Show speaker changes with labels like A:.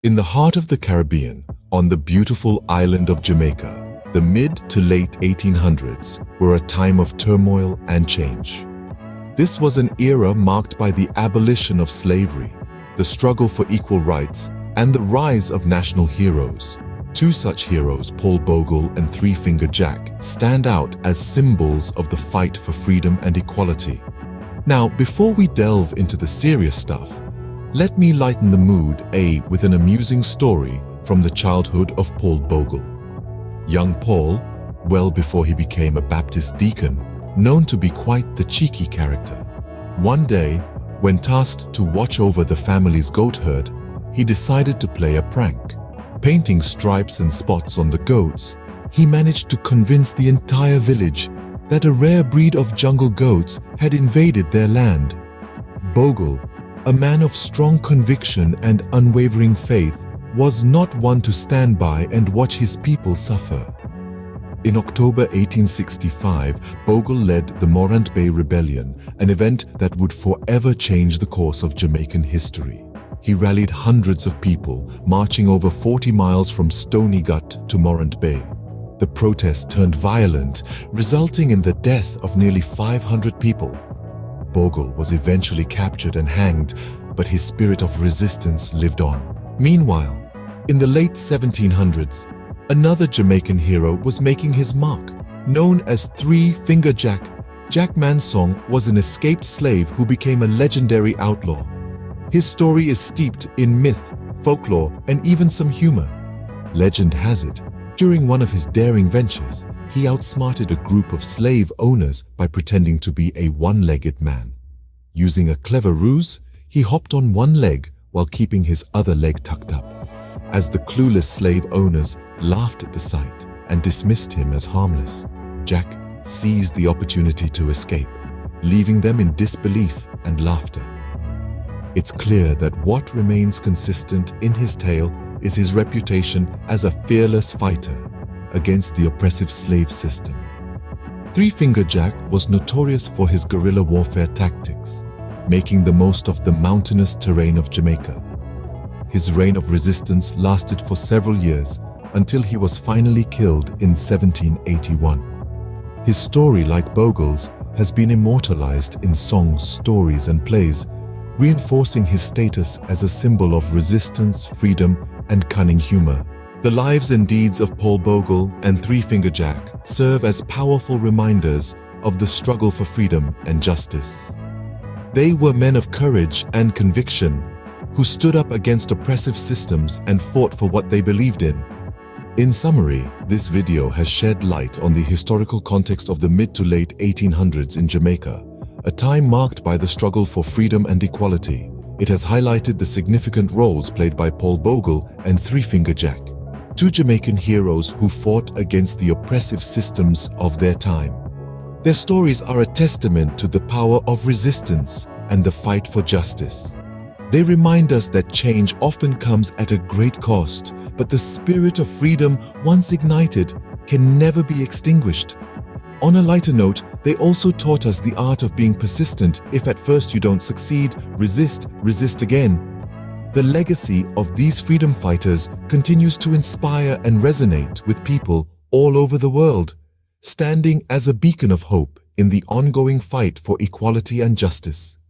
A: In the heart of the Caribbean, on the beautiful island of Jamaica, the mid to late 1800s were a time of turmoil and change. This was an era marked by the abolition of slavery, the struggle for equal rights, and the rise of national heroes. Two such heroes, Paul Bogle and Three Finger Jack, stand out as symbols of the fight for freedom and equality. Now, before we delve into the serious stuff, let me lighten the mood with an amusing story from the childhood of Paul Bogle. Young Paul, well before he became a Baptist deacon, known to be quite the cheeky character. One day, when tasked to watch over the family's goat herd, he decided to play a prank. Painting stripes and spots on the goats, he managed to convince the entire village that a rare breed of jungle goats had invaded their land. Bogle, a man of strong conviction and unwavering faith, was not one to stand by and watch his people suffer. In October 1865, Bogle led the Morant Bay Rebellion, an event that would forever change the course of Jamaican history. He rallied hundreds of people, marching over 40 miles from Stony Gut to Morant Bay. The protest turned violent, resulting in the death of nearly 500 people. Bogle was eventually captured and hanged, but his spirit of resistance lived on. Meanwhile, in the late 1700s, another Jamaican hero was making his mark. Known as Three Finger Jack, Jack Mansong was an escaped slave who became a legendary outlaw. His story is steeped in myth, folklore, and even some humor. Legend has it, during one of his daring ventures, he outsmarted a group of slave owners by pretending to be a one-legged man. Using a clever ruse, he hopped on one leg while keeping his other leg tucked up. As the clueless slave owners laughed at the sight and dismissed him as harmless, Jack seized the opportunity to escape, leaving them in disbelief and laughter. It's clear that what remains consistent in his tale is his reputation as a fearless fighter against the oppressive slave system. Three Finger Jack was notorious for his guerrilla warfare tactics, making the most of the mountainous terrain of Jamaica. His reign of resistance lasted for several years until he was finally killed in 1781. His story, like Bogle's, has been immortalized in songs, stories, and plays, reinforcing his status as a symbol of resistance, freedom, and cunning humor. The lives and deeds of Paul Bogle and Three Finger Jack serve as powerful reminders of the struggle for freedom and justice. They were men of courage and conviction who stood up against oppressive systems and fought for what they believed in. In summary, this video has shed light on the historical context of the mid to late 1800s in Jamaica, a time marked by the struggle for freedom and equality. It has highlighted the significant roles played by Paul Bogle and Three Finger Jack, two Jamaican heroes who fought against the oppressive systems of their time. Their stories are a testament to the power of resistance and the fight for justice. They remind us that change often comes at a great cost, but the spirit of freedom, once ignited, can never be extinguished. On a lighter note, they also taught us the art of being persistent. If at first you don't succeed, resist again. The legacy of these freedom fighters continues to inspire and resonate with people all over the world, standing as a beacon of hope in the ongoing fight for equality and justice.